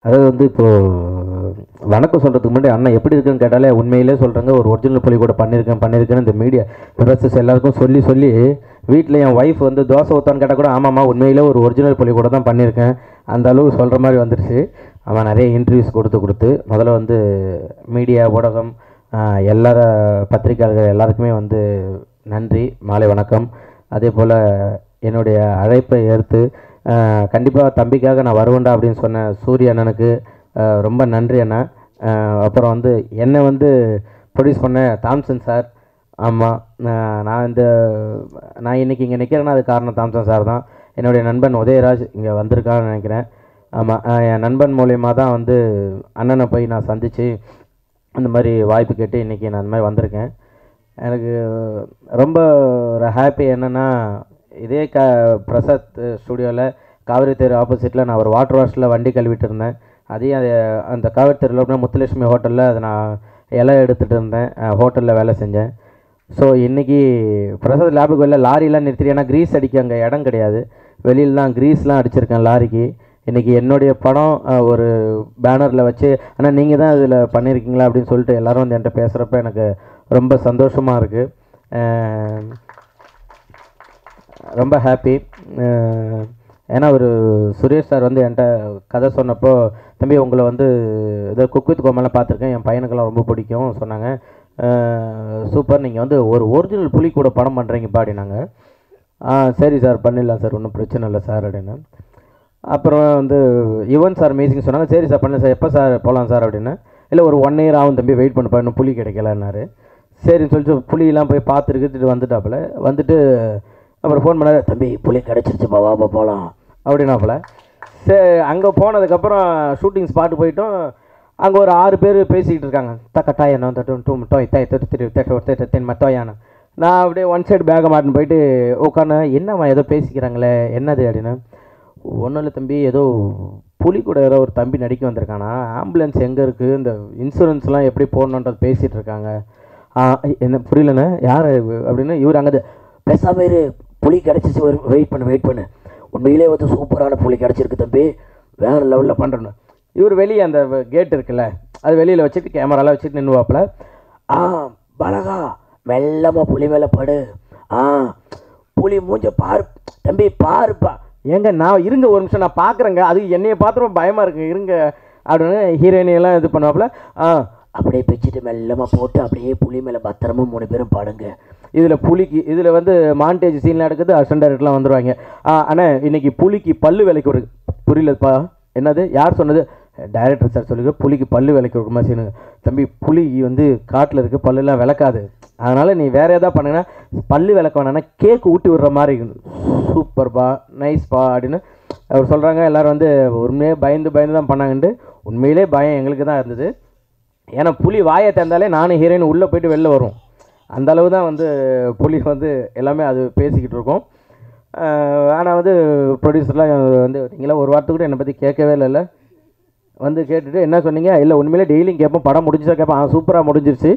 அதாவது வந்து இப்போது வணக்கம் சொல்கிறதுக்கு முன்னாடி அண்ணன் எப்படி இருக்குன்னு கேட்டாலே உண்மையிலே சொல்கிறாங்க. ஒரு ஒரிஜினல் புலி கூட பண்ணியிருக்கேன்னு இந்த மீடியா ப்ரெஸஸ் எல்லாருக்கும் சொல்லி வீட்டில் என் ஒய்ஃப் வந்து தோசை ஊற்றான்னு கேட்டால் கூட ஆமாம்மா உண்மையிலே ஒரு ஒரிஜினல் புலி கூட தான் பண்ணியிருக்கேன் அந்த அளவு சொல்கிற மாதிரி வந்துடுச்சு. அவன் நிறைய இன்டர்வியூஸ் கொடுத்து முதல்ல வந்து மீடியா ஊடகம் எல்லார பத்திரிகையாளர்கள் எல்லாருக்குமே வந்து நன்றி, மாலை வணக்கம். அதே போல் என்னுடைய அழைப்பை ஏற்று கண்டிப்பாக தம்பிக்காக நான் வருவேன்டா அப்படின்னு சொன்ன சூரிய அண்ணனுக்கு ரொம்ப நன்றி அண்ணா. அப்புறம் வந்து என்னை வந்து ப்ரொடியூஸ் பண்ண தாம்சன் சார். ஆமாம், நான் இன்றைக்கி இங்கே நிற்கிறேன்னா அது காரணம் தாம்சன் சார் தான். என்னுடைய நண்பன் உதயராஜ் இங்கே வந்திருக்கான்னு நினைக்கிறேன். ஆமாம், என் நண்பன் மூலியமாக தான் வந்து அண்ணனை போய் நான் சந்தித்து அந்த மாதிரி வாய்ப்பு கேட்டு இன்றைக்கி நான் அந்த மாதிரி வந்திருக்கேன். எனக்கு ரொம்ப ஒரு ஹாப்பி என்னென்னா இதே பிரசாத் ஸ்டுடியோவில் காவிரி தெரு ஆப்போசிட்டில் நான் ஒரு வாட்டர் வாஷில் வண்டி கழுவிட்டு இருந்தேன். அதையும் அந்த காவிரி தெருவில் முத்துலட்சுமி ஹோட்டலில் அதை நான் இலை எடுத்துகிட்டு இருந்தேன், ஹோட்டலில் வேலை செஞ்சேன். ஸோ இன்றைக்கி பிரசாத் லேபுக்கு வெளில லாரிலாம் நிறுத்திட்டு, ஏன்னா க்ரீஸ் அடிக்க அங்கே இடம் கிடையாது, வெளியில் தான் க்ரீஸ்லாம் அடிச்சிருக்கேன் லாரிக்கு. இன்றைக்கி என்னுடைய படம் ஒரு பேனரில் வச்சு ஆனால் நீங்கள் தான் இதில் பண்ணியிருக்கீங்களா அப்படின்னு சொல்லிட்டு எல்லோரும் வந்து என்கிட்ட பேசுகிறப்ப எனக்கு ரொம்ப சந்தோஷமாக இருக்குது, ரொம்ப ஹாப்பி. ஏன்னா ஒரு சுரேஷ் சார் வந்து என்கிட்ட கதை சொன்னப்போ, தம்பி உங்களை வந்து ஏதோ குக் வித் கோமாலாம் பார்த்துருக்கேன், என் பையனுக்கெல்லாம் ரொம்ப பிடிக்கும் சொன்னாங்க. சூப்பர், நீங்கள் வந்து ஒரு ஒரிஜினல் புலி கூட படம் பண்ணுறீங்கப்பா அப்படின்னாங்க. சரி சார் பண்ணிடலாம் சார், ஒன்றும் பிரச்சனை இல்லை சார் அப்படின்னு. அப்புறம் வந்து யுவன் சார் மியூசிக் சொன்னாங்க. சரி சார் பண்ணல சார், எப்போ சார் போகலாம் சார் அப்படின்னு. இல்லை ஒரு 1 year ஆகும் தம்பி, வெயிட் பண்ணப்பா, இன்னும் புலி கிடைக்கலன்னாரு. சரின்னு சொல்லிட்டு புலியெல்லாம் போய் பார்த்துட்டு வந்துட்டாப்புல. வந்துட்டு அப்புறம் ஃபோன் பண்ணாரு, தம்பி புலி கிடச்சிருச்சுப்பா வாப்பா போகலாம் அப்படின்னாப்புல. சரி, அங்கே போனதுக்கப்புறம் ஷூட்டிங் ஸ்பாட்டு போயிட்டோம். அங்கே ஒரு 6 பேர் பேசிக்கிட்டு இருக்காங்க. தக்கட்டாயண்ணா மத்தோயானா. நான் அப்படியே ஒன் சைடு பேக்கை மாட்டின்னு போயிட்டு உட்காந்து என்னம்மா ஏதோ பேசிக்கிறாங்களே என்னது அப்படின்னு. ஒன்றும் இல்லை தம்பி, ஏதோ புலி கூட ஏதோ ஒரு தம்பி நடிக்க வந்திருக்கானா, ஆம்புலன்ஸ் எங்கே இருக்குது, இந்த இன்சூரன்ஸ்லாம் எப்படி போடணுன்றது பேசிகிட்டு இருக்காங்க. என்ன புரியலண்ணே யார் அப்படின்னு. இவர் அங்கே பேசாம புலி கிடச்சிச்சு, வெயிட் பண்ணு உண்மையிலே வந்து சூப்பரான புலி கிடச்சிருக்கு தம்பி, வேறு லெவலில் பண்ணுறேன்னு. இவர் வெளியே அந்த கேட் இருக்குல்ல அது வெளியில் வச்சுட்டு கேமராலாம் வச்சுட்டு நின்றுவாப்பில். பலகா மெல்லமாக புலி மேலே படு, புலி மூஞ்ச பாரு தம்பி பாருப்பா. ஏங்க நான் இருங்க ஒரு நிமிஷம் நான் பார்க்குறேங்க, அது என்னையை பார்த்துரும் பயமாக இருக்குங்க இருங்க அப்படின்னு ஹீரோயினியெல்லாம் இது பண்ணுவாப்பில். அப்படியே பிச்சுட்டு மெல்லமாக போட்டு அப்படியே புலி மேலே பத்திரமா 3 பேரும் பாடுங்க. இதில் புலிக்கு இதில் வந்து மாண்டேஜ் சீன்லாம் எடுக்குது, அசிஸ்டன்ட் டைரக்டர்லாம் வந்துடுவாங்க. ஆனால் இன்றைக்கி புலிக்கு பல்லு விலைக்கு ஒரு புரியலப்பா என்னது யார் சொன்னது, டைரக்டர் சார் சொல்லுங்க, புலிக்கு பல்லு விலைக்கு ஒரு மாதிரி சீனுங்க. தம்பி புலி வந்து காட்டில் இருக்குது, பல்லுலாம் விளக்காது, அதனால் நீ வேறு எதாவது பண்ணுங்கன்னா பல்லு விளக்க வேணான்னா கேக்கு ஊட்டி விடுற மாதிரி இருக்குது. சூப்பர்ப்பா நைஸ்ப்பா அப்படின்னு அவர் சொல்கிறாங்க. எல்லோரும் வந்து உண்மையே பயந்து தான் பண்ணாங்கன்ட்டு. உண்மையிலே பயம் எங்களுக்கு தான் இருந்தது. ஏன்னா புலி வாயை திறந்தாலே நானும் ஹீரோயின் உள்ளே போய்ட்டு வெளில வரும், அந்த அளவு தான் வந்து புலி வந்து எல்லாமே அது பேசிக்கிட்டு இருக்கோம். ஆனால் வந்து ப்ரொடியூசர்லாம் வந்து நீங்களாம் ஒரு வாரத்துக்கு கூட என்னை பற்றி கேட்கவே இல்லைல்ல, வந்து கேட்டுட்டு என்ன சொன்னீங்க, இல்லை உண்மையிலே டெய்லியும் கேட்போம், படம் முடிஞ்சா கேட்பேன், சூப்பராக முடிஞ்சிருச்சு,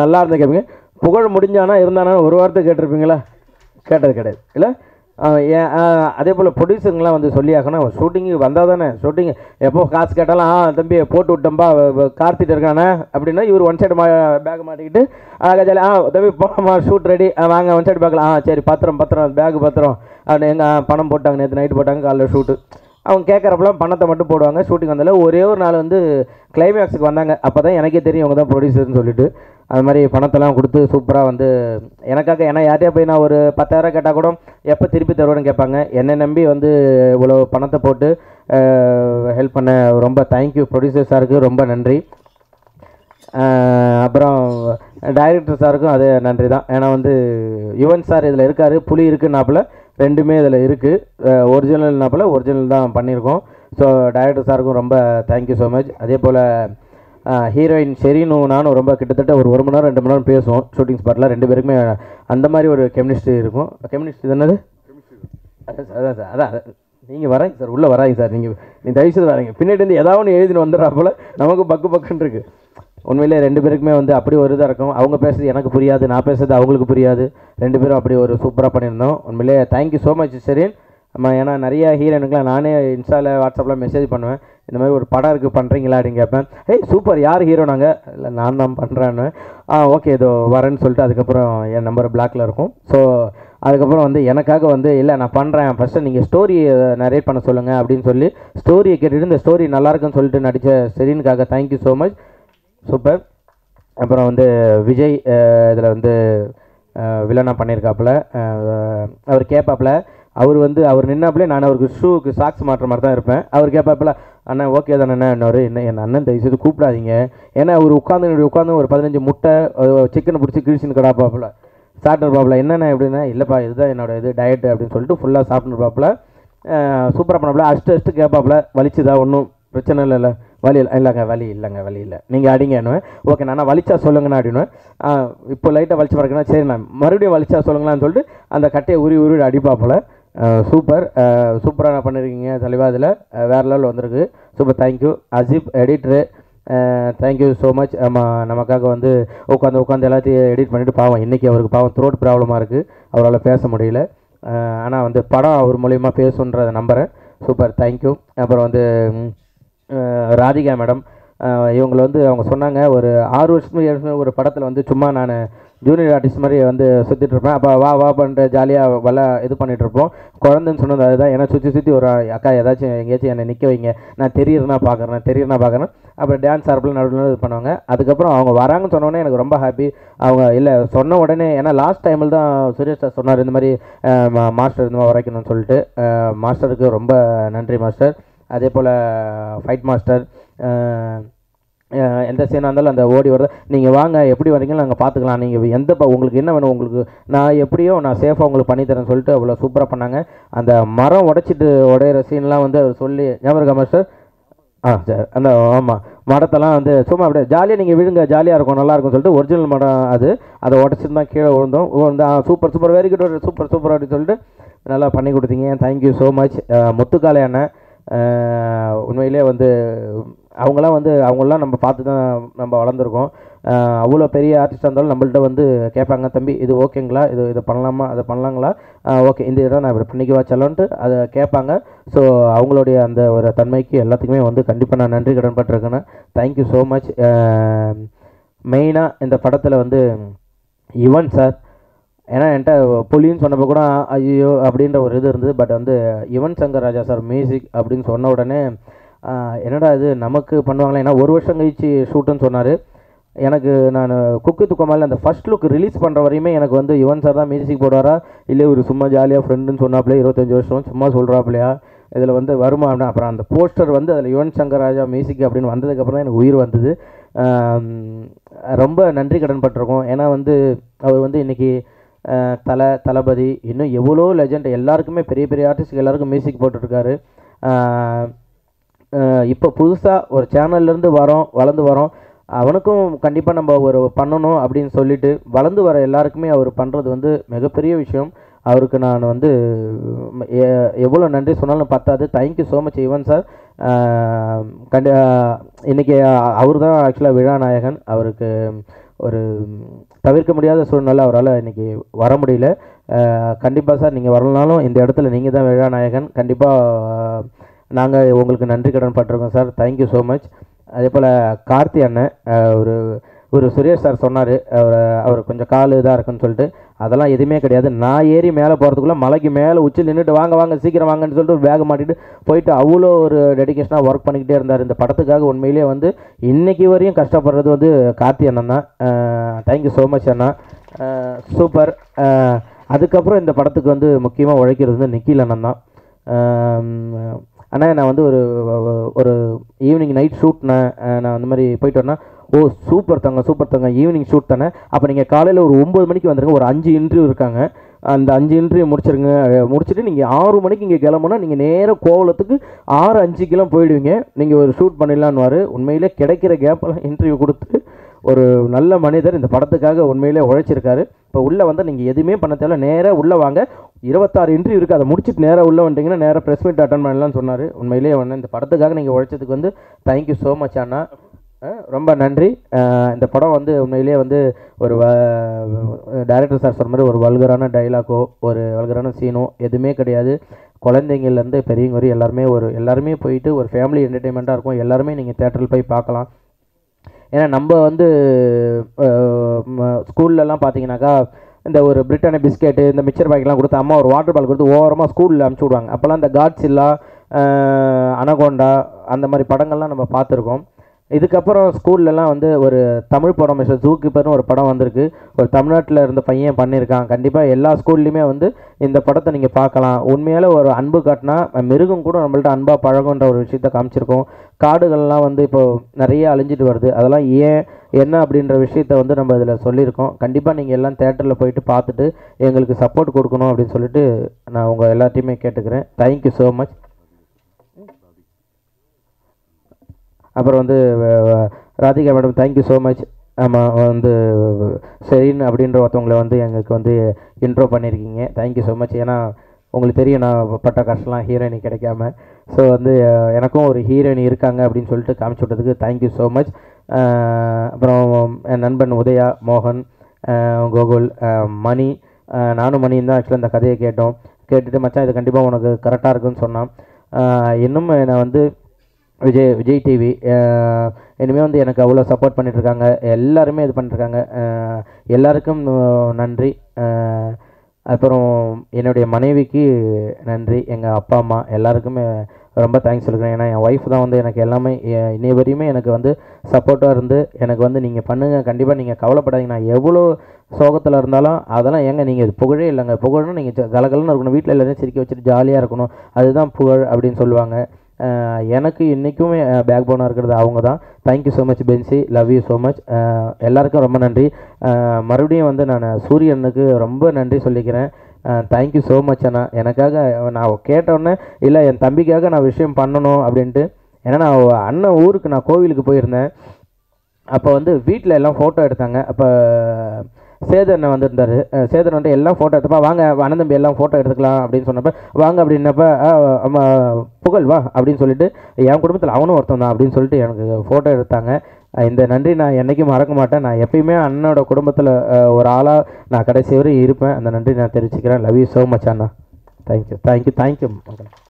நல்லா இருந்தால் கேட்பீங்க, புகழ் முடிஞ்சானா இருந்தானா ஒரு வாரத்துக்கு கேட்டிருப்பீங்களா, கேட்டது கிடையாது இல்லை. அதே போல் ப்ரொடியூசருங்களாம் வந்து சொல்லி ஆகணும், ஷூட்டிங்கு வந்தால் தானே ஷூட்டிங் எப்போ காசு கேட்டாலும் தம்பி போட்டு விட்டோம்பா கார்த்திட்டு இருக்கானே அப்படின்னா இவர் ஒன் சைடு பேக் மாட்டிக்கிட்டு தம்பி போகலாமா ஷூட் ரெடி வாங்க ஒன் சைடு பேக்கில் சரி பத்திரம் பேக் பத்திரம் அப்படின்னு எங்கள் பணம் போட்டாங்க, நேற்று நைட்டு போட்டாங்க, காலையில் ஷூட்டு. அவங்க கேட்குறப்பெல்லாம் பணத்தை மட்டும் போடுவாங்க. ஷூட்டிங் வந்தாலும் ஒரே ஒரு நாள் வந்து கிளைமேக்ஸுக்கு வந்தாங்க, அப்போ தான் எனக்கே தெரியும் அவங்க தான் ப்ரொடியூசர்னு சொல்லிட்டு. அது மாதிரி பணத்தெல்லாம் கொடுத்து சூப்பராக வந்து எனக்காக, ஏன்னா யார்ட்டையா போய் நான் ஒரு 10,000 கேட்டால் கூட எப்போ திருப்பி தருவேன்னு கேட்பாங்க. என்னை நம்பி வந்து இவ்வளோ பணத்தை போட்டு ஹெல்ப் பண்ண ரொம்ப தேங்க்யூ ப்ரொடியூசர் சாருக்கு, ரொம்ப நன்றி. அப்புறம் டைரக்டர் சாருக்கும் அதே நன்றி தான். ஏன்னா வந்து யுவன் சார் இதில் இருக்கார், புலி இருக்குன்னாப்புல, ரெண்டுமே இதில் இருக்குது, ஒரிஜினல்னாப்புல ஒரிஜினல் தான் பண்ணியிருக்கோம். ஸோ டைரக்டர் சாருக்கும் ரொம்ப தேங்க்யூ ஸோ மச். அதே போல் ஹீரோயின் ஷெரீனும் நானும் ரொம்ப கிட்டத்தட்ட ஒரு 1 மணி நேரம் 2 மணி நேரம் பேசுவோம் ஷூட்டிங் ஸ்பாட்டில். 2 பேருக்குமே அந்த மாதிரி ஒரு கெமிஸ்ட்ரி இருக்கும். கெமிஸ்ட்ரி என்னது அதான் சார், அதான் நீங்கள் வராங்க சார், உள்ளே வராங்க சார், நீங்கள் தயவுசெய்து வராங்க, பின்னாடி வந்து ஏதாவது ஒன்று எழுதின்னு வந்துடுறா போல் நமக்கு பக்குன்னு இருக்குது. உண்மையிலே 2 பேருக்குமே வந்து அப்படி ஒரு இதாக இருக்கும். அவங்க பேசுறது எனக்கு புரியாது, நான் பேசுறது அவங்களுக்கு புரியாது, 2 பேரும் அப்படி ஒரு சூப்பராக பண்ணியிருந்தோம். உண்மையிலே தேங்க்யூ ஸோ மச் ஷெரீன். ஏன்னா நிறைய ஹீரோயினுக்குலாம் நானே இன்ஸ்டாவில் வாட்ஸ்அப்பில் மெசேஜ் பண்ணுவேன், இந்த மாதிரி ஒரு படம் இருக்குது பண்ணுறீங்களா அப்படின்னு கேட்பேன். சூப்பர், யார் ஹீரோ? நாங்கள் இல்லை நான் தான் பண்ணுறேன்னு. ஓகே இதோ வரேன்னு சொல்லிட்டு அதுக்கப்புறம் என் நம்பர் பிளாக்ல இருக்கும். ஸோ அதுக்கப்புறம் வந்து எனக்காக வந்து இல்லை நான் பண்ணுறேன், ஃபஸ்ட்டு நீங்கள் ஸ்டோரி நரேட் பண்ண சொல்லுங்கள் அப்படின்னு சொல்லி ஸ்டோரியை கேட்டுட்டு இந்த ஸ்டோரி நல்லாயிருக்குன்னு சொல்லிட்டு நடித்த செரீனுக்காக தேங்க்யூ ஸோ மச். சூப்பர். அப்புறம் வந்து விஜய் இதில் வந்து வில்லனாக பண்ணியிருக்காப்புல. அவர் கேட்பாப்புல, அவர் நின்னாப்புல நான் அவருக்கு ஷூக்கு சாக்ஸ் மாட்டுற மாதிரி தான் இருப்பேன். அவர் கேட்பாப்புல, அண்ணா ஓகே தானே இன்னொரு என் அண்ணன் தயவுசெய்து கூப்பிடாதீங்க. ஏன்னா அவர் உட்காந்து ஒரு 15 முட்டை சிக்கனை பிடிச்சி கிழிச்சின்னு கிடாப்பாப்புல சாப்பிட்டுருப்பாப்புல. என்னென்ன எப்படின்னா, இல்லைப்பா இதுதான் என்னோட இது டயட்டு அப்படின்னு சொல்லிட்டு ஃபுல்லாக சாப்பிட்டுருப்பாப்புல. சூப்பராக பண்ணாப்புல. அஷ்டு கேட்பாப்புல, வலிச்சுதா? ஒன்றும் பிரச்சனை இல்லைல்ல? வலி இல்லைங்க, வலி இல்லை, நீங்கள் அடிங்கன்னு. ஓகே நான் வலிச்சா சொல்லுங்கண்ணா அப்படின்னு. இப்போ லைட்டாக வலிச்சு பார்க்கணும், சரி நான் மறுபடியும் வலிச்சா சொல்லுங்களான்னு சொல்லிட்டு அந்த கட்டையை உருவி அடிப்பாப்புல. சூப்பராக பண்ணியிருக்கீங்க தலைவா. அதில் வேறு லெவல் வந்திருக்கு. Super, thank you. Ajeeb editor, thank you so much. நமக்காக வந்து உட்காந்து எல்லாத்தையும் எடிட் பண்ணிவிட்டு, பாவம் இன்றைக்கி அவருக்கு பாவம் த்ரோட் ப்ராப்ளமாக இருக்குது, அவரால் பேச முடியல. ஆனால் வந்து படம் அவர் மூலிமா பேசுன்றதை நம்புகிறேன். Super, thank you. அப்புறம் வந்து ராதிகா மேடம், இவங்களை வந்து அவங்க சொன்னாங்க ஒரு 6 வருஷத்துக்கு ஒரு படத்தில் வந்து சும்மா நான் ஜூனியர் ஆர்டிஸ்ட் மாதிரி வந்து சுற்றிட்டுருப்பேன். அப்போ வா பண்ணிட்டு ஜாலியாக இது பண்ணிகிட்ருப்போம். குழந்தைன்னு சொன்னது அதுதான். ஏன்னா சுற்றி ஒரு அக்கா ஏதாச்சும் எங்கேயாச்சும் என்னை நிற்க வைங்க, நான் தெரியுறேன்னா பார்க்குறேன். அப்புறம் டான்ஸ் ஆர்ப்பில் நடுவில் இது பண்ணுவாங்க. அதுக்கப்புறம் அவங்க வராங்கன்னு சொன்னோடனே எனக்கு ரொம்ப ஹாப்பி. அவங்க இல்லை சொன்ன உடனே, ஏன்னா லாஸ்ட் டைமில் தான் சுரேஷ் சார் சொன்னார் இந்த மாதிரி மாஸ்டர் இந்த மாதிரி வரைக்கணும்னு சொல்லிட்டு. மாஸ்டருக்கு ரொம்ப நன்றி மாஸ்டர். அதே போல் ஃபைட் மாஸ்டர், எந்த சீனாக இருந்தாலும் அந்த ஓடி வர்றது, நீங்கள் வாங்க எப்படி வரீங்களோ நாங்கள் பார்த்துக்கலாம், நீங்கள் உங்களுக்கு என்ன வேணும், உங்களுக்கு நான் சேஃபாக உங்களுக்கு பண்ணித்தரேன்னு சொல்லிட்டு அவ்வளோ சூப்பராக பண்ணாங்க. அந்த மரம் உடையிற சீன்லாம் வந்து அவர் சொல்லி ஞாபகம் இருக்கா மாஸ்டர்? சார் அந்த ஆமாம், மரத்தெல்லாம் வந்து சும்மா அப்படியே ஜாலியாக நீங்கள் விழுங்க, ஜாலியாக இருக்கும், நல்லாயிருக்கும் சொல்லிட்டு ஒரிஜினல் மரம் அதை உடச்சிட்டு தான் கீழே விழுந்தோம். சூப்பர் வெரி குட், சூப்பர் அப்படின்னு சொல்லிட்டு நல்லா பண்ணி கொடுத்தீங்க. Thank you so much. முத்துக்காலை அண்ணன், உண்மையிலே வந்து அவங்களாம் நம்ம பார்த்து தான் நம்ம வளர்ந்துருக்கோம். அவ்வளோ பெரிய ஆர்டிஸ்டாக இருந்தாலும் நம்மள்ட்ட வந்து கேட்பாங்க, தம்பி இது ஓகேங்களா, இதை பண்ணலாமா, அதை பண்ணலாங்களா, ஓகே இந்த இடம் நான் இப்படி பண்ணிக்குவா செல்லன்ட்டு அதை கேட்பாங்க. ஸோ அவங்களுடைய அந்த ஒரு தன்மைக்கு எல்லாத்துக்குமே வந்து கண்டிப்பாக நான் நன்றி கடன்பட்டிருக்கேன். Thank you so much. மெயினாக இந்த படத்தில் வந்து யுவன் சார், ஏன்னா என்கிட்ட புலின்னு சொன்னப்போ கூட ஐயோ அப்படின்ற ஒரு இது இருந்தது. பட் வந்து யுவன் சங்கர் ராஜா சார் மியூசிக் அப்படின்னு சொன்ன உடனே என்னடா இது நமக்கு பண்ணுவாங்களே, ஏன்னா 1 வருஷம் கழிச்சு ஷூட்டுன்னு சொன்னார். எனக்கு நான் குக்கு துக்கமால் அந்த ஃபஸ்ட் லுக் ரிலீஸ் பண்ணுற வரையுமே எனக்கு வந்து யுவன் சார் தான் மியூசிக் போடுவாரா, இல்லை ஒரு சும்மா ஜாலியாக ஃப்ரெண்டுன்னு சொன்னாப்லையே 25 வருஷம் சும்மா சொல்கிறாப்லையா, இதில் வந்து வருமா அப்படின்னு. அப்புறம் அந்த போஸ்டர் வந்து அதில் யுவன் சங்கர் ராஜா மியூசிக் அப்படின்னு வந்ததுக்கப்புறம் தான் எனக்கு உயிர் வந்தது. ரொம்ப நன்றி கடன் பட்டிருக்கோம். ஏன்னா வந்து அவர் வந்து இன்றைக்கி தளபதி இன்னும் எவ்வளோ லெஜண்ட் எல்லாருக்குமே பெரிய ஆர்டிஸ்ட்டுக்கு எல்லாருக்கும் மியூசிக் போட்டுட்ருக்காரு. இப்போ புதுசாக ஒரு சேனல்லேருந்து வளர்ந்து வரோம், அவனுக்கும் கண்டிப்பாக நம்ம ஒரு பண்ணணும் அப்படின்னு சொல்லிட்டு வளர்ந்து வர எல்லாருக்குமே அவர் பண்ணுறது வந்து மிகப்பெரிய விஷயம். அவருக்கு நான் வந்து எவ்வளோ நன்றி சொன்னாலும் பத்தாது. Thank you so much Yuvan sir. இன்றைக்கி அவர் தான் ஆக்சுவலாக விழாநாயகன். அவருக்கு ஒரு தவிர்க்க முடியாத சூழ்நிலை, அவரால் இன்றைக்கி வர முடியல. கண்டிப்பாக சார் நீங்கள் வரலனாலும் இந்த இடத்துல நீங்கள் தான் விழாநாயகன். கண்டிப்பாக நாங்கள் உங்களுக்கு நன்றி கடன் பட்டிருக்கோம் சார். Thank you so much. அதே போல் கார்த்தி அண்ணன், ஒரு சுரேஷ் சார் சொன்னார் அவர் கொஞ்சம் கால் இதாக இருக்குன்னு சொல்லிட்டு, அதெல்லாம் எதுவுமே கிடையாது. நான் ஏறி மேலே போகிறதுக்குள்ளே மலைக்கு மேலே உச்சில் நின்றுட்டு வாங்க சீக்கிரம் வாங்கன்னு சொல்லிட்டு பேக் மாட்டிட்டு போயிட்டு அவ்வளோ ஒரு டெடிக்கேஷனாக ஒர்க் பண்ணிக்கிட்டே இருந்தார் இந்த படத்துக்காக. உண்மையிலே வந்து இன்றைக்கி வரையும் கஷ்டப்படுறது வந்து கார்த்தி அண்ணன் தான். தேங்க்யூ ஸோ மச் அண்ணா, சூப்பர். அதுக்கப்புறம் இந்த படத்துக்கு வந்து முக்கியமாக உழைக்கிறது வந்து நிக்கில் அண்ணன் தான். அண்ணா நான் வந்து ஒரு ஈவினிங் நைட் ஷூட் நான் அந்த மாதிரி போயிட்டு வரேன்னா, ஓ சூப்பர் தங்க ஈவினிங் ஷூட் தானே, அப்போ நீங்கள் காலையில் ஒரு 9 மணிக்கு வந்துருங்க, ஒரு 5 இன்டர்வியூ இருக்காங்க, அந்த 5 இன்டர்வியூ முடிச்சுட்டு நீங்கள் 6 மணிக்கு இங்கே கிளம்புனா நீங்கள் நேராக கோவலத்துக்கு 6:05 போயிடுவீங்க, நீங்கள் ஒரு ஷூட் பண்ணிடலான்னுவார். உண்மையிலே கிடைக்கிற கேப்பெல்லாம் இன்டர்வியூ கொடுத்து ஒரு நல்ல மனிதர் இந்த படத்துக்காக உண்மையிலே உழைச்சிருக்காரு. இப்போ உள்ளே வந்தால் நீங்கள் எதுவுமே பண்ண தேவையில்ல, நேராக உள்ளே வாங்க, 26 இன்டர்வியூ இருக்குது, அதை முடிச்சுட்டு நேராக உள்ளே வந்துட்டிங்கன்னா நேராக ப்ரெஸ் மீட் அட்டன் பண்ணலாம்னு சொன்னார். உண்மையிலேயே இந்த படத்துக்காக நீங்கள் உழைச்சதுக்கு வந்து தேங்க்யூ ஸோ மச் அண்ணா, ரொம்ப நன்றி. இந்த படம் வந்து உண்மையிலேயே வந்து ஒரு டைரக்டர் சார் சொன்ன மாதிரி ஒரு வல்கரான டைலாக்கோ ஒரு வல்கரான சீனோ எதுவுமே கிடையாது. குழந்தைங்கள்லேருந்து பெரியவங்க வரையும் எல்லாருமே போயிட்டு ஒரு ஃபேமிலி என்டர்டெயின்மெண்ட்டாக இருக்கும். எல்லாருமே நீங்கள் தேட்டரில் போய் பார்க்கலாம். ஏன்னா நம்ம வந்து ஸ்கூல்லலாம் பார்த்தீங்கன்னாக்கா இந்த ஒரு பிரிட்டானியா பிஸ்கெட்டு இந்த மிக்சர் பாக்கெட்லாம் கொடுத்து அம்மா ஒரு வாட்டர் பால் கொடுத்து ஓரமாக ஸ்கூலில் அனுப்பிச்சி விடுவாங்க. அப்போல்லாம் இந்த காட்ஸில்லா, அனகோண்டா அந்த மாதிரி படங்கள்லாம் நம்ம பார்த்துருக்கோம். இதுக்கப்புறம் ஸ்கூல்லலாம் வந்து ஒரு தமிழ் படம் மிஸ்டர் ஜூகீப்பர்னு ஒரு படம் வந்திருக்கு. ஒரு தமிழ்நாட்டில் இருந்த பையன் பண்ணியிருக்கான். கண்டிப்பாக எல்லா ஸ்கூல்லையுமே வந்து இந்த படத்தை நீங்கள் பார்க்கலாம். உண்மையால் ஒரு அன்பு காட்டினா மிருகம் கூட நம்மள்ட்ட அன்பாக பழகுன்ற ஒரு விஷயத்தை காமிச்சிருக்கோம். காடுகள்லாம் வந்து இப்போது நிறைய அழிஞ்சிட்டு வருது. அதெல்லாம் ஏன் என்ன அப்படின்ற விஷயத்த வந்து நம்ம இதில் சொல்லியிருக்கோம். கண்டிப்பாக நீங்கள் எல்லாம் தேட்டரில் போயிட்டு பார்த்துட்டு எங்களுக்கு சப்போர்ட் கொடுக்கணும் அப்படின்னு சொல்லிட்டு நான் உங்கள் எல்லாத்தையுமே கேட்டுக்கிறேன். Thank you so much. அப்புறம் வந்து Radhika madam thank you so much. ஆமாம், வந்து செரீன் அப்படின்ற ஒருத்தவங்களை வந்து எங்களுக்கு வந்து இன்ட்ரோ பண்ணியிருக்கீங்க. Thank you so much. ஏன்னா உங்களுக்கு தெரியும் நான் பட்ட கஷ்டம்லாம் ஹீரோயினி கிடைக்காம. ஸோ வந்து எனக்கும் ஒரு ஹீரோயினி இருக்காங்க அப்படின்னு சொல்லிட்டு காமிச்சு விட்டதுக்கு தேங்க்யூ ஸோ மச். அப்புறம் என் நண்பன் உதயா, மோகன், கோகுல், மணி, நானும் மணியும் தான் ஆக்சுவலாக இந்த கதையை கேட்டுட்டு மச்சான் இது கண்டிப்பாக உனக்கு கரெக்டாக இருக்குன்னு சொன்னான். இன்னும் நான் வந்து விஜய் டிவி இனிமேல் வந்து எனக்கு அவ்வளோ சப்போர்ட் பண்ணிகிட்ருக்காங்க. எல்லாருமே இது பண்ணிட்டுருக்காங்க. எல்லாருக்கும் நன்றி. அப்புறம் என்னுடைய மனைவிக்கு நன்றி. எங்கள் அப்பா அம்மா எல்லாருக்குமே ரொம்ப தேங்க்ஸ் சொல்லிக்கிறேன். ஏன்னா என் ஒய்ஃப் தான் வந்து எனக்கு எல்லாமே இன்னை வரையுமே எனக்கு வந்து சப்போர்ட்டாக இருந்து எனக்கு வந்து நீங்கள் பண்ணுங்கள், கண்டிப்பாக நீங்கள் கவலைப்படாதீங்க, நான் எவ்வளோ சோகத்தில் இருந்தாலும் அதெல்லாம் ஏங்க நீங்கள் இது புகழே இல்லைங்க, புகழ்னா நீங்கள் கலகலன்னு இருக்கணும், வீட்டில் எல்லாரும் சிரிக்க வச்சுட்டு ஜாலியாக இருக்கணும், அதுதான் புகழ் அப்படின்னு சொல்லுவாங்க. எனக்கு இன்றைக்குமே பேக் போனாக இருக்கிறது அவங்க தான். Thank you so much Bency, love you so much. எல்லாருக்கும் ரொம்ப நன்றி. மறுபடியும் வந்து நான் சூரியனுக்கு ரொம்ப நன்றி சொல்லிக்கிறேன். தேங்க்யூ ஸோ மச் அண்ணா. எனக்காக நான் கேட்டோன்னே இல்லை என் தம்பிக்காக நான் விஷயம் பண்ணணும் அப்படின்ட்டு. ஏன்னா நான் அண்ணன் ஊருக்கு நான் கோவிலுக்கு போயிருந்தேன். அப்போ வந்து வீட்டில் எல்லாம் ஃபோட்டோ எடுத்தாங்க. அப்போ சேதனை வந்திருந்தார். சேதன் வந்து எல்லாம் ஃபோட்டோ எடுத்தப்போ வாங்க அண்ணன் தம்பி எல்லாம் ஃபோட்டோ எடுத்துக்கலாம் அப்படின்னு சொன்னப்போ வாங்க அப்படின்னப்ப புகழ் வா அப்படின்னு சொல்லிட்டு என் குடும்பத்தில் அவனும் ஒருத்தன் தான் அப்படின்னு சொல்லிட்டு எனக்கு ஃபோட்டோ எடுத்தாங்க. இந்த நன்றி நான் என்றைக்கும் மறக்க மாட்டேன். நான் எப்பயுமே அண்ணனோட குடும்பத்தில் ஒரு ஆளாக நான் கடைசி வரை இருப்பேன். அந்த நன்றி நான் தெரிவிச்சுக்கிறேன். Love you so much Anna. Thank you.